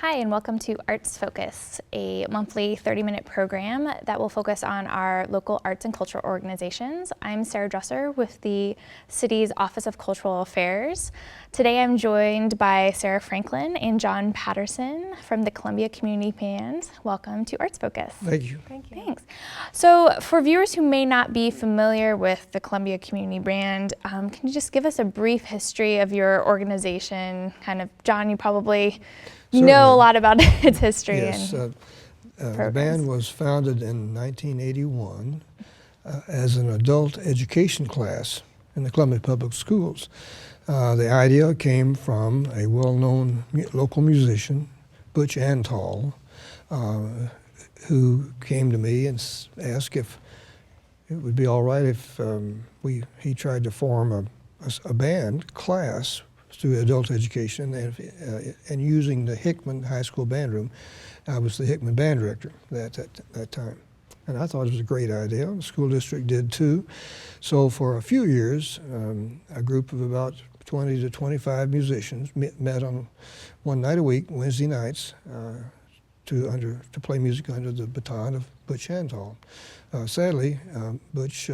Hi, and welcome to Arts Focus, a monthly 30-minute program that will focus on our local arts and cultural organizations. I'm Sarah Dresser with the city's Office of Cultural Affairs. Today I'm joined by Sarah Franklin and John Patterson from the Columbia Community Band. Welcome to Arts Focus. Thank you. Thank you. Thanks. So for viewers who may not be familiar with the Columbia Community Band, can you just give us a brief history of your organization? John, you probably know a lot about its history. Yes, the band was founded in 1981 as an adult education class in the Columbia Public Schools. The idea came from a well-known local musician, Butch Antall, who came to me and asked if it would be all right if he tried to form a band class through adult education and using the Hickman High School band room. I was the Hickman Band director at that time. And I thought it was a great idea. The school district did too. So for a few years, a group of about 20 to 25 musicians met on one night a week, Wednesday nights, to play music under the baton of Butch Antall. Sadly, Butch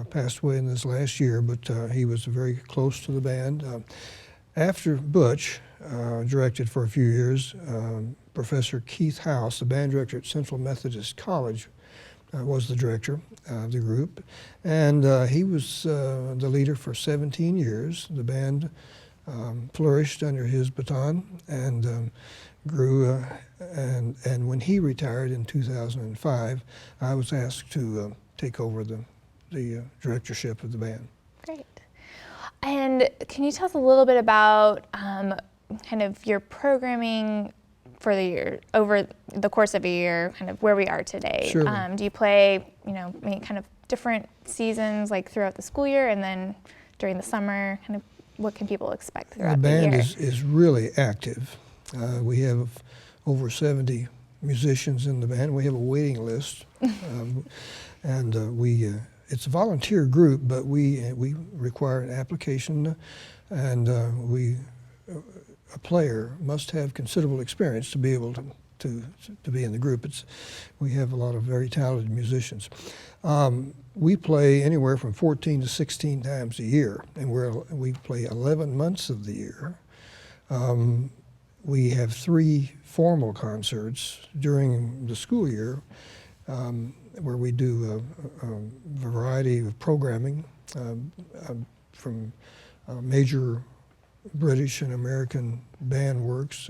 passed away in this last year, but he was very close to the band. After Butch directed for a few years, Professor Keith House, the band director at Central Methodist College, was the director of the group, and he was the leader for 17 years. The band flourished under his baton and grew, and when he retired in 2005, I was asked to take over the directorship of the band. Great. And can you tell us a little bit about kind of your programming for the year, over the course of a year, kind of where we are today? Sure. Do you play, maybe kind of different seasons, like throughout the school year, and then during the summer, kind of what can people expect throughout the year? The band is really active. We have over 70 musicians in the band. We have a waiting list, and it's a volunteer group, but we require an application, and a player must have considerable experience to be able to be in the group. We have a lot of very talented musicians. We play anywhere from 14 to 16 times a year, and we play 11 months of the year. We have 3 formal concerts during the school year, where we do a variety of programming from major British and American band works,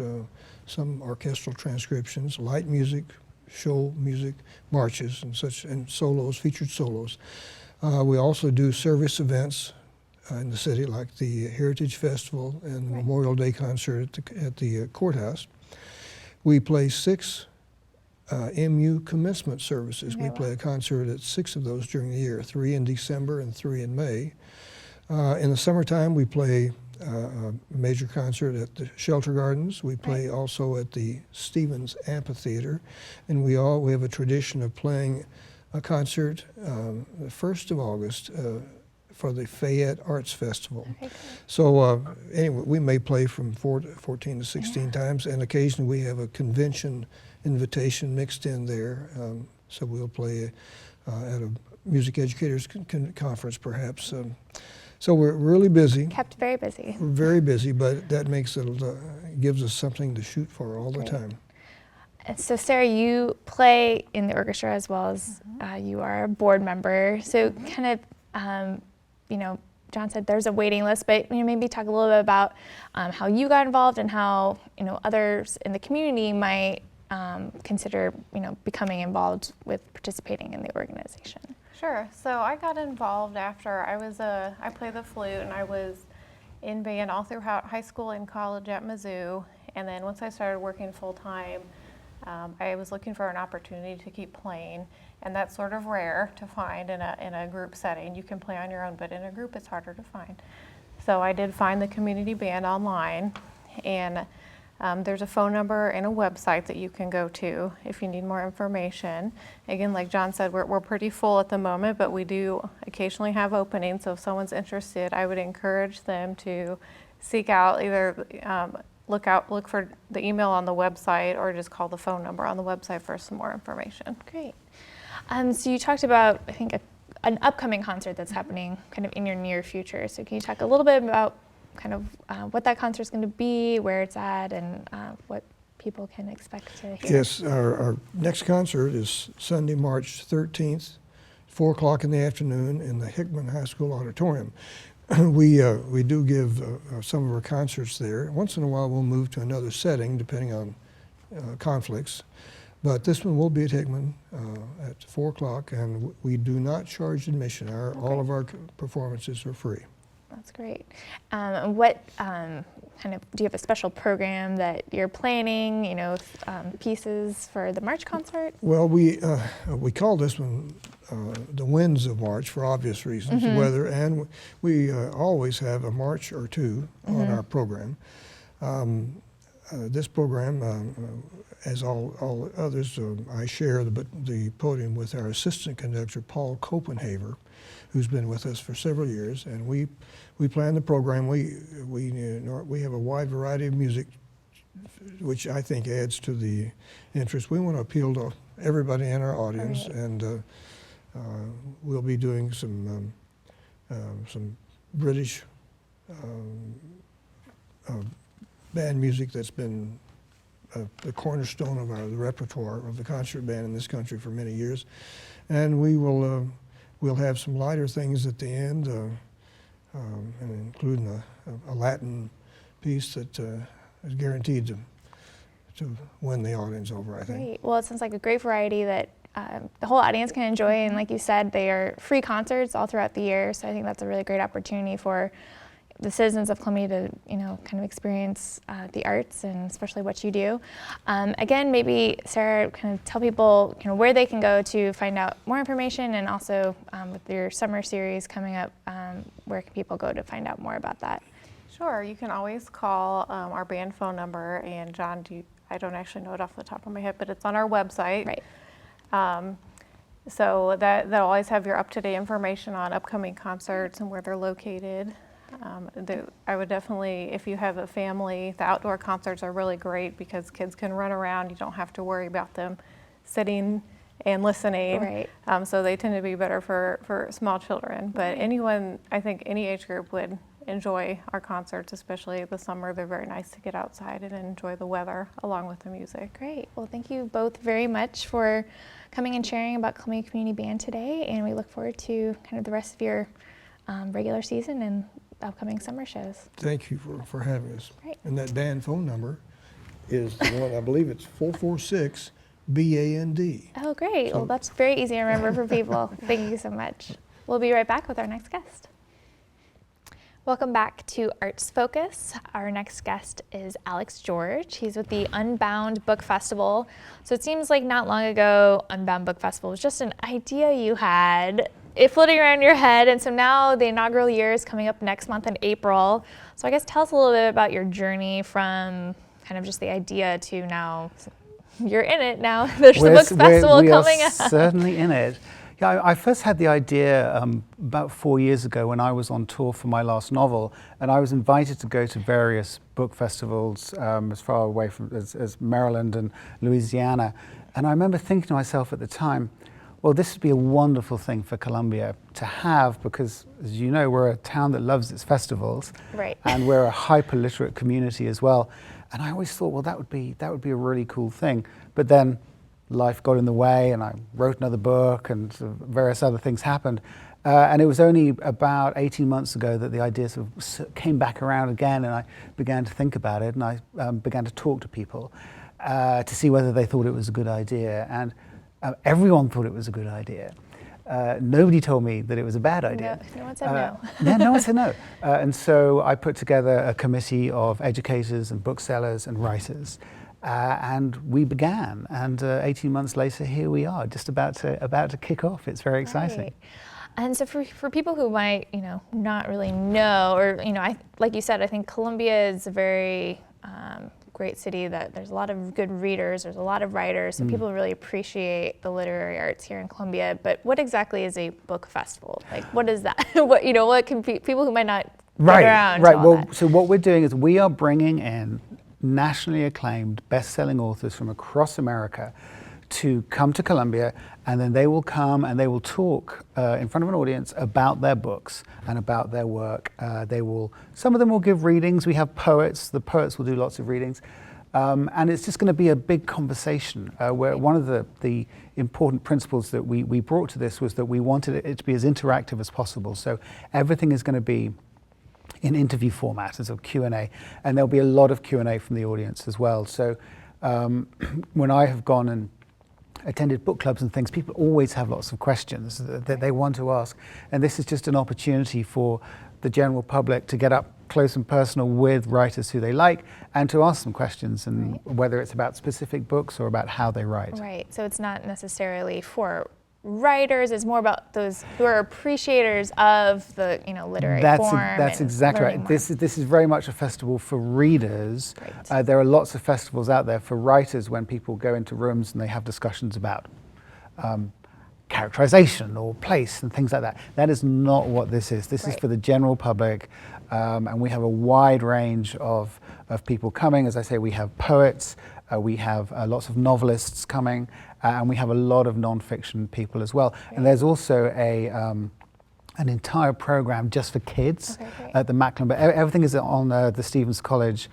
some orchestral transcriptions, light music, show music, marches, and such, and solos, featured solos. We also do service events in the city, like the Heritage Festival and the Memorial Day concert at the courthouse. We play 6 MU commencement services. We play a concert at 6 of those during the year, 3 in December and 3 in May. In the summertime, we play a major concert at the Shelter Gardens. We play also at the Stevens Amphitheater, and we have a tradition of playing a concert the 1st of August for the Fayette Arts Festival. So anyway, we may play from 14 to 16 times, and occasionally we have a convention invitation mixed in there. So we'll play at a music educators conference perhaps. So we're really busy. Kept very busy. We're very busy, but that makes it, gives us something to shoot for all the time. And so Sarah, you play in the orchestra as well as you are a board member. So kind of, John said there's a waiting list, but maybe talk a little bit about how you got involved and how others in the community might consider becoming involved with participating in the organization. Sure. So I got involved after I played the flute, and I was in band all throughout high school and college at Mizzou. And then once I started working full time, I was looking for an opportunity to keep playing, and that's sort of rare to find in a group setting. You can play on your own, but in a group it's harder to find. So I did find the community band online, and there's a phone number and a website that you can go to if you need more information. Again, like John said, we're pretty full at the moment, but we do occasionally have openings. So if someone's interested, I would encourage them to seek out either look for the email on the website, or just call the phone number on the website for some more information. Great. So you talked about, I think, an upcoming concert that's happening kind of in your near future. So can you talk a little bit about kind of what that concert's going to be, where it's at, and what people can expect to hear? Yes, our next concert is Sunday, March 13th, 4 o'clock in the afternoon in the Hickman High School auditorium. We do give some of our concerts there. Once in a while we'll move to another setting depending on conflicts. But this one will be at Hickman at 4 o'clock, and we do not charge admission. All of our performances are free. That's great. What kind of, do you have a special program that you're planning, pieces for the March concert? Well, we call this one the Winds of March for obvious reasons, the weather, and we always have a march or two on our program. This program, as all others, I share the podium with our assistant conductor, Paul Copenhaver, who's been with us for several years, and we plan the program. We have a wide variety of music, which I think adds to the interest. We want to appeal to everybody in our audience, right. And we'll be doing some British band music that's been the cornerstone of the repertoire of the concert band in this country for many years, and we'll have some lighter things at the end, and including a Latin piece that is guaranteed to win the audience over, I think. Great. Well, it sounds like a great variety that the whole audience can enjoy, and like you said, they are free concerts all throughout the year, so I think that's a really great opportunity for the citizens of Columbia to, kind of experience the arts, and especially what you do. Again, maybe Sarah, kind of tell people, where they can go to find out more information, and also with your summer series coming up, where can people go to find out more about that? Sure, you can always call our band phone number, and John, I don't actually know it off the top of my head, but it's on our website. Right. So that'll always have your up-to-date information on upcoming concerts and where they're located. I would definitely, if you have a family, the outdoor concerts are really great because kids can run around. You don't have to worry about them sitting and listening. Right. So they tend to be better for small children. But anyone, I think any age group would enjoy our concerts, especially the summer. They're very nice to get outside and enjoy the weather along with the music. Great. Well, thank you both very much for coming and sharing about Columbia Community Band today, and we look forward to kind of the rest of your regular season and upcoming summer shows. Thank you for having us. Right. And that band phone number is the one, I believe it's 446 BAND. Oh, great. So, well, that's very easy to remember for people. Thank you so much. We'll be right back with our next guest. Welcome back to Arts Focus. Our next guest is Alex George. He's with the Unbound Book Festival. So it seems like not long ago, Unbound Book Festival was just an idea you had, it floating around your head, and so now the inaugural year is coming up next month in April. So I guess tell us a little bit about your journey from kind of just the idea to now you're in it now. There's the book festival coming up. We are certainly in it. Yeah, I first had the idea about 4 years ago when I was on tour for my last novel, and I was invited to go to various book festivals as far away from as Maryland and Louisiana. And I remember thinking to myself at the time, well, this would be a wonderful thing for Columbia to have, because, as you know, we're a town that loves its festivals, right. And we're a hyper-literate community as well. And I always thought, well, that would be a really cool thing. But then life got in the way, and I wrote another book, and sort of various other things happened. And it was only about 18 months ago that the idea sort of came back around again, and I began to think about it, and I began to talk to people to see whether they thought it was a good idea. And everyone thought it was a good idea. Nobody told me that it was a bad idea. No one said no. Yeah, no one said no. And so I put together a committee of educators and booksellers and writers, and we began. And 18 months later, here we are, just about to kick off. It's very exciting. Right. And so for people who might, not really know, or like you said, I think Columbia is a very great city that there's a lot of good readers, there's a lot of writers, so people really appreciate the literary arts here in Columbia. But what exactly is a book festival? Like, what is that? What can people who might not get around to all Well, that? so what we're doing is we are bringing in nationally acclaimed, best-selling authors from across America to come to Columbia, and then they will come and they will talk in front of an audience about their books and about their work. Some of them will give readings. We have poets. The poets will do lots of readings. And it's just going to be a big conversation where one of the important principles that we brought to this was that we wanted it to be as interactive as possible. So everything is going to be in interview format, as a Q&A, and there'll be a lot of Q&A from the audience as well. So when I have gone and attended book clubs and things, people always have lots of questions that they want to ask, and this is just an opportunity for the general public to get up close and personal with writers who they like and to ask them questions, and whether it's about specific books or about how they write. Right, so it's not necessarily for writers, it's more about those who are appreciators of the literary form. That's exactly right. This is very much a festival for readers. Right. There are lots of festivals out there for writers when people go into rooms and they have discussions about characterization or place and things like that. That is not what this is. This is for the general public, and we have a wide range of people coming. As I say, we have poets, we have lots of novelists coming, and we have a lot of non-fiction people as well. And there's also an entire program just for kids at the Mecklenburg. Everything is on the Stevens College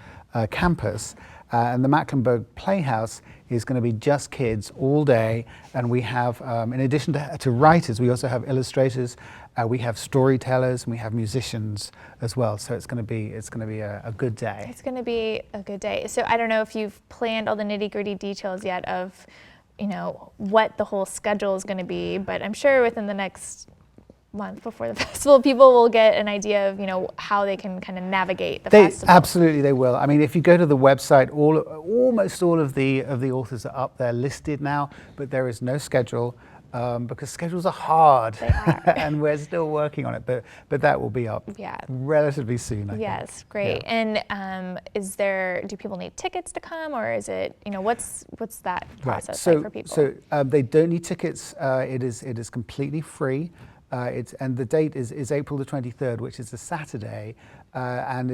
campus, and the Mecklenburg Playhouse is going to be just kids all day. And we have, in addition to writers, we also have illustrators, we have storytellers, and we have musicians as well. So it's going to be a good day. It's going to be a good day. So I don't know if you've planned all the nitty-gritty details yet of, what the whole schedule is going to be, but I'm sure within the next month before the festival, people will get an idea of, how they can kind of navigate the festival. Absolutely, they will. I mean, if you go to the website, almost all of the authors are up there listed now, but there is no schedule because schedules are hard. They are. And we're still working on it, but that will be up relatively soon, I think. Yes, great. Yeah. And do people need tickets to come, or is it, what's that process like for people? So they don't need tickets. It is completely free. And the date is April the 23rd, which is a Saturday, and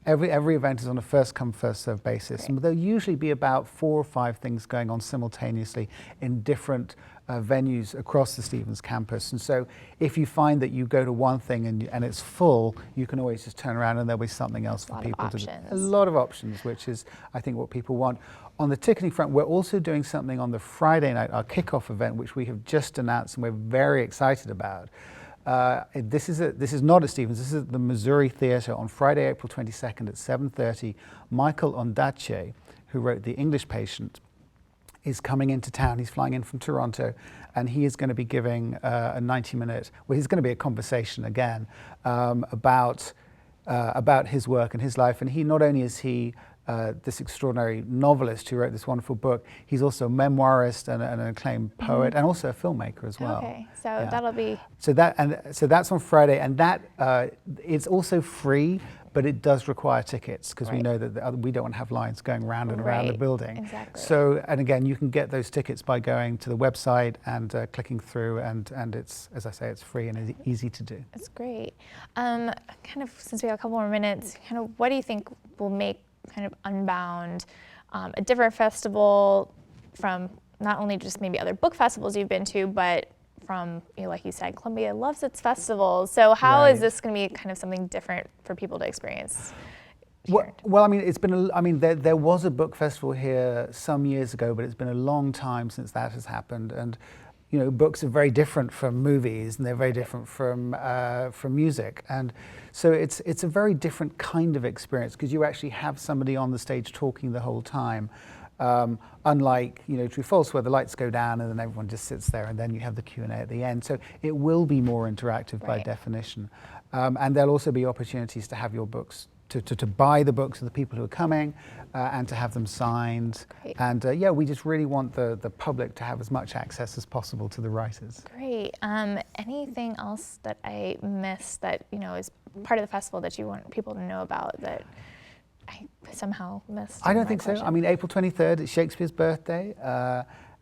every event is on a first come first served basis. Great. And there'll usually be about 4 or 5 things going on simultaneously in different venues across the Stevens campus. And so if you find that you go to one thing and it's full, you can always just turn around and there'll be something else for people to do. A lot of options, which is, I think, what people want. On the ticketing front, we're also doing something on the Friday night, our kickoff event, which we have just announced and we're very excited about. This is not at Stevens, this is at the Missouri Theatre on Friday, April 22nd at 7:30. Michael Ondaatje, who wrote The English Patient, is coming into town. He's flying in from Toronto, and he is going to be giving a 90-minute, well, he's going to be a conversation again about his work and his life. And he, not only is he this extraordinary novelist who wrote this wonderful book, he's also a memoirist and an acclaimed poet, and also a filmmaker as well. Okay, so that'll be... So that's on Friday, and that it's also free, but it does require tickets because we know that we don't want to have lines going round and around the building. Exactly. So, and again, you can get those tickets by going to the website and clicking through, and it's, as I say, it's free and easy to do. That's great. Kind of, since we have a couple more minutes, kind of what do you think will make kind of Unbound a different festival from not only just maybe other book festivals you've been to, but from, like you said, Columbia loves its festivals. So how is this going to be kind of something different for people to experience? Well, I mean, there was a book festival here some years ago, but it's been a long time since that has happened. And books are very different from movies, and they're very different from music. And so it's a very different kind of experience because you actually have somebody on the stage talking the whole time. Unlike True False, where the lights go down and then everyone just sits there, and then you have the Q&A at the end. So it will be more interactive by definition, and there'll also be opportunities to have your books to buy the books of the people who are coming, and to have them signed. Great. And we just really want the public to have as much access as possible to the writers. Great. Anything else that I missed that is part of the festival that you want people to know about that I somehow missed? I don't think so. I mean, April 23rd is Shakespeare's birthday,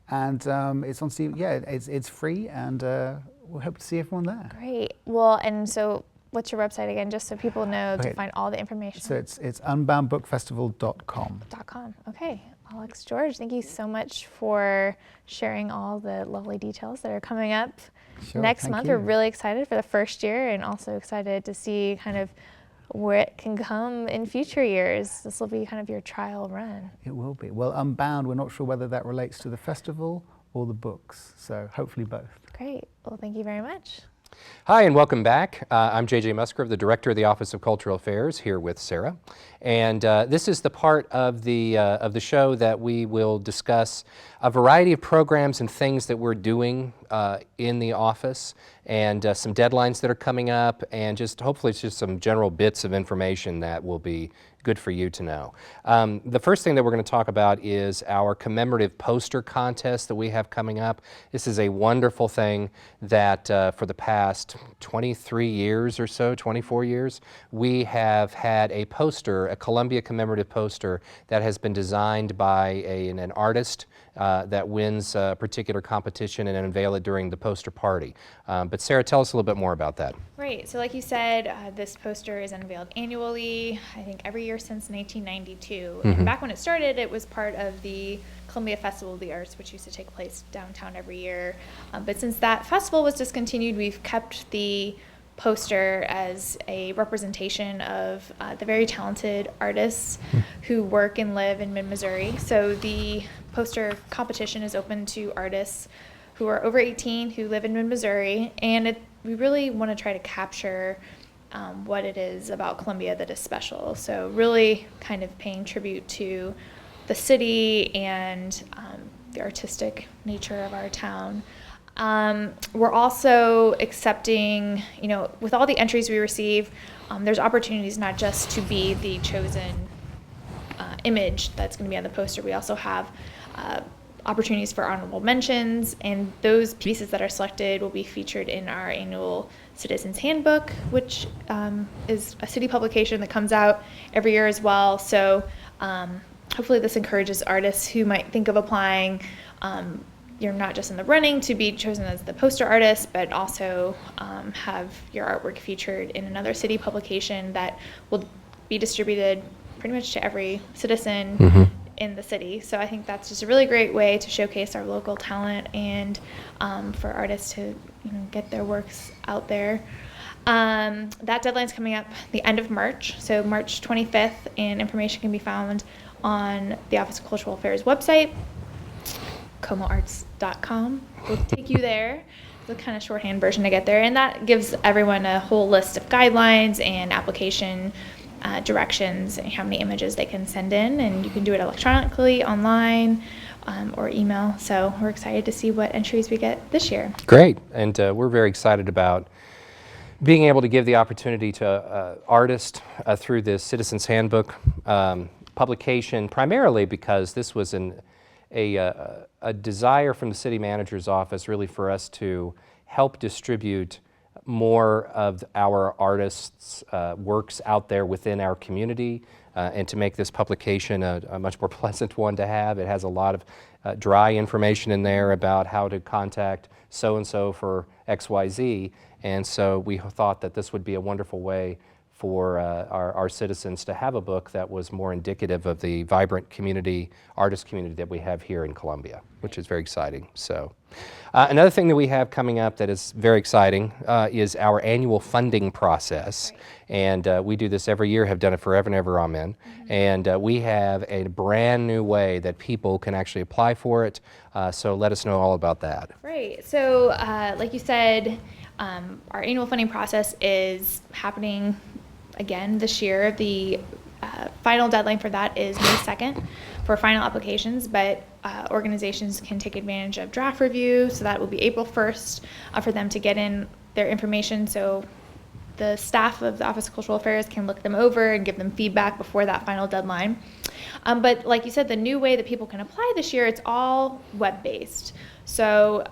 and it's on Steve. Yeah, it's free, and we'll hope to see everyone there. Great. Well, and so what's your website again, just so people know Okay. to find all the information? So it's unboundbookfestival.com. .com. Okay, Alex, George, thank you so much for sharing all the lovely details that are coming up Sure, next thank month. you. We're really excited for the first year and also excited to see kind of where it can come in future years. This will be kind of your trial run. It will be. Well, Unbound, we're not sure whether that relates to the festival or the books, so hopefully both. Great. Well, thank you very much. Hi and welcome back. I'm J.J. Musgrove, the Director of the Office of Cultural Affairs, here with Sarah. And this is the part of the show that we will discuss a variety of programs and things that we're doing in the office, and some deadlines that are coming up, and just hopefully it's just some general bits of information that will be good for you to know. The first thing that we're going to talk about is our commemorative poster contest that we have coming up. This is a wonderful thing that for the past 23 years or so, 24 years, we have had a poster, a Columbia commemorative poster that has been designed by an artist that wins a particular competition and unveil it during the poster party. But Sarah, tell us a little bit more about that. Right. So like you said, this poster is unveiled annually, I think every year since 1992. And back when it started, it was part of the Columbia Festival of the Arts, which used to take place downtown every year. But since that festival was discontinued, we've kept the poster as a representation of the very talented artists who work and live in mid-Missouri. So the poster competition is open to artists who are over 18 who live in mid-Missouri, and we really want to try to capture what it is about Columbia that is special. So really kind of paying tribute to the city and the artistic nature of our town. We're also accepting, with all the entries we receive, there's opportunities not just to be the chosen image that's going to be on the poster. We also have opportunities for honorable mentions, and those pieces that are selected will be featured in our annual Citizens Handbook, which is a city publication that comes out every year as well. So hopefully this encourages artists who might think of applying. You're not just in the running to be chosen as the poster artist, but also have your artwork featured in another city publication that will be distributed pretty much to every citizen in the city. So I think that's just a really great way to showcase our local talent and for artists to get their works out there. That deadline's coming up the end of March, so March 25th, and information can be found on the Office of Cultural Affairs website. comoarts.com will take you there. The kind of shorthand version to get there, and that gives everyone a whole list of guidelines and application directions and how many images they can send in, and you can do it electronically, online, or email. So we're excited to see what entries we get this year. Great, and we're very excited about being able to give the opportunity to artists through this Citizens Handbook publication, primarily because this was a desire from the city manager's office really for us to help distribute more of our artists' works out there within our community, and to make this publication a much more pleasant one to have. It has a lot of dry information in there about how to contact so-and-so for XYZ, and so we thought that this would be a wonderful way for our citizens to have a book that was more indicative of the vibrant community, artist community that we have here in Columbia, which is very exciting. So, another thing that we have coming up that is very exciting is our annual funding process. And we do this every year, have done it forever and ever, amen. And we have a brand new way that people can actually apply for it. So let us know all about that. Right. So, like you said, our annual funding process is happening again this year. The final deadline for that is May 2nd for final applications, but organizations can take advantage of draft review, so that will be April 1st for them to get in their information, so the staff of the Office of Cultural Affairs can look them over and give them feedback before that final deadline. But like you said, the new way that people can apply this year, it's all web-based. So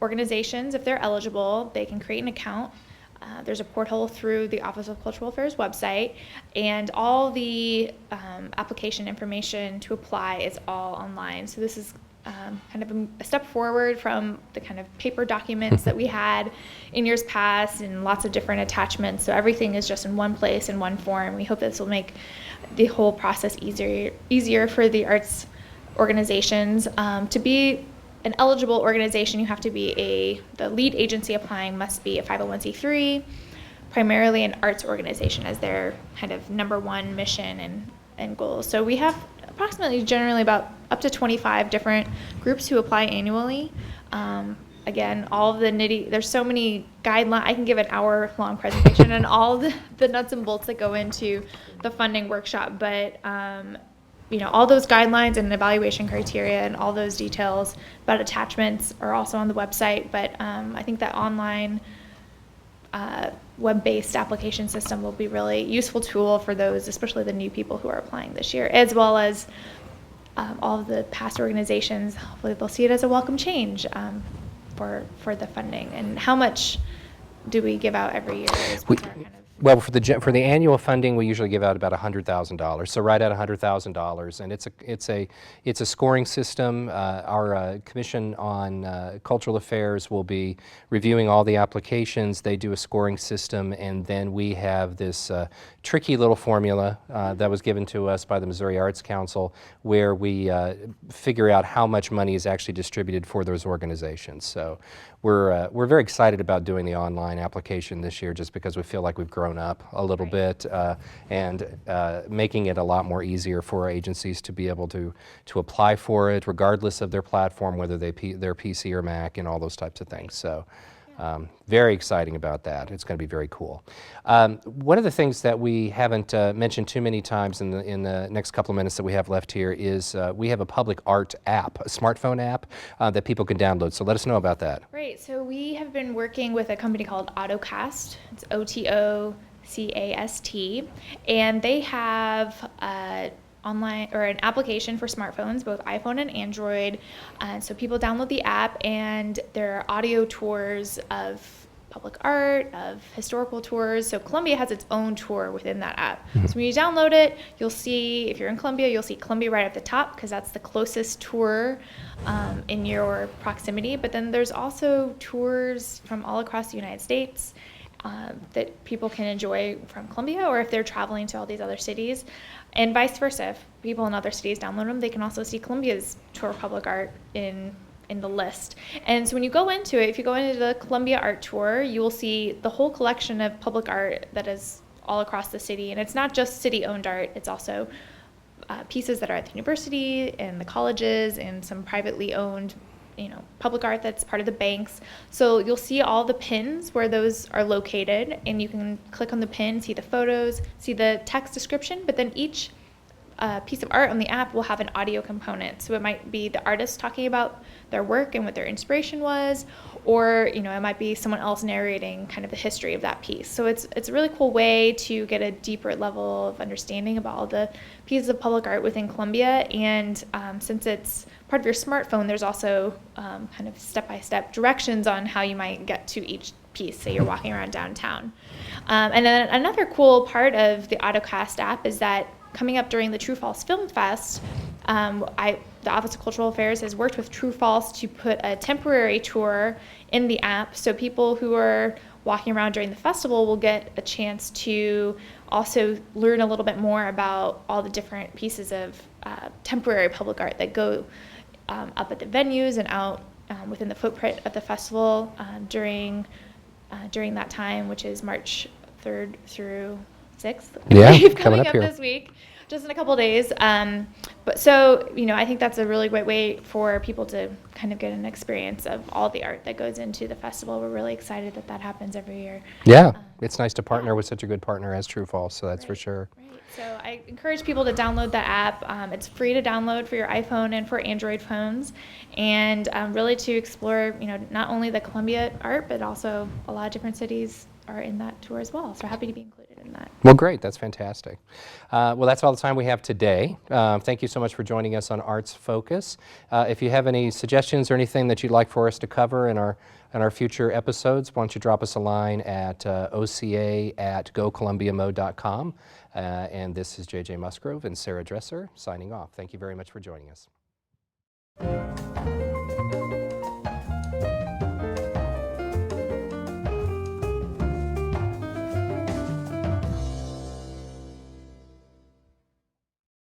organizations, if they're eligible, they can create an account. There's a portal through the Office of Cultural Affairs website, and all the application information to apply is all online. So this is kind of a step forward from the kind of paper documents that we had in years past and lots of different attachments. So everything is just in one place, in one form. We hope this will make the whole process easier for the arts organizations. To be an eligible organization, you have to be the lead agency applying must be a 501c3, primarily an arts organization as their kind of number one mission and goals. So we have approximately generally about up to 25 different groups who apply annually. Again, all of the there's so many guidelines. I can give an hour-long presentation on all the nuts and bolts that go into the funding workshop, but all those guidelines and evaluation criteria and all those details about attachments are also on the website. But I think that online web-based application system will be really useful tool for those, especially the new people who are applying this year, as well as all of the past organizations. Hopefully they'll see it as a welcome change for the funding. And how much do we give out every year? Well, for the annual funding, we usually give out about $100,000. So right at $100,000, and it's a scoring system. Our Commission on Cultural Affairs will be reviewing all the applications. They do a scoring system, and then we have this tricky little formula that was given to us by the Missouri Arts Council, where we figure out how much money is actually distributed for those organizations. So we're very excited about doing the online application this year, just because we feel like we've grown up a little bit and making it a lot more easier for our agencies to be able to apply for it, regardless of their platform, whether they're PC or Mac, and all those types of things. So very exciting about that. It's going to be very cool. One of the things that we haven't mentioned too many times in the next couple of minutes that we have left here is we have a public art app, a smartphone app that people can download. So let us know about that. Right. So we have been working with a company called AutoCast. It's OTOCAST, and they have online or an application for smartphones, both iPhone and Android. So people download the app, and there are audio tours of public art, of historical tours. So Columbia has its own tour within that app. Mm-hmm. So when you download it, you'll see, if you're in Columbia, you'll see Columbia right at the top, because that's the closest tour in your proximity. But then there's also tours from all across the United States that people can enjoy from Columbia, or if they're traveling to all these other cities, and vice versa. If people in other cities download them, they can also see Columbia's tour of public art in the list. And so when you go into it, if you go into the Columbia Art Tour, you will see the whole collection of public art that is all across the city. And it's not just city-owned art, it's also pieces that are at the university and the colleges and some privately owned public art that's part of the banks. So you'll see all the pins where those are located, and you can click on the pin, see the photos, see the text description, but then each piece of art on the app will have an audio component. So it might be the artist talking about their work and what their inspiration was, or it might be someone else narrating kind of the history of that piece. So it's a really cool way to get a deeper level of understanding about all the pieces of public art within Columbia. And since it's part of your smartphone, there's also kind of step-by-step directions on how you might get to each piece. Say you're walking around downtown. And then another cool part of the AutoCast app is that coming up during the True False Film Fest, the Office of Cultural Affairs has worked with True False to put a temporary tour in the app, so people who are walking around during the festival will get a chance to also learn a little bit more about all the different pieces of temporary public art that go up at the venues and out within the footprint of the festival during that time, which is March 3rd through 6th. Yeah, coming up here this week, just in a couple days. But so, I think that's a really great way for people to kind of get an experience of all the art that goes into the festival. We're really excited that happens every year. Yeah, it's nice to partner with such a good partner as True False, so that's for sure. Right. So I encourage people to download the app. It's free to download for your iPhone and for Android phones, and really to explore, not only the Columbia art, but also a lot of different cities are in that tour as well. So happy to be included in that. Well, great. That's fantastic. Well, that's all the time we have today. Thank you so much for joining us on Arts Focus. If you have any suggestions or anything that you'd like for us to cover in our future episodes, why don't you drop us a line at oca@gocolumbiamode.com. And this is JJ Musgrove and Sarah Dresser signing off. Thank you very much for joining us. you.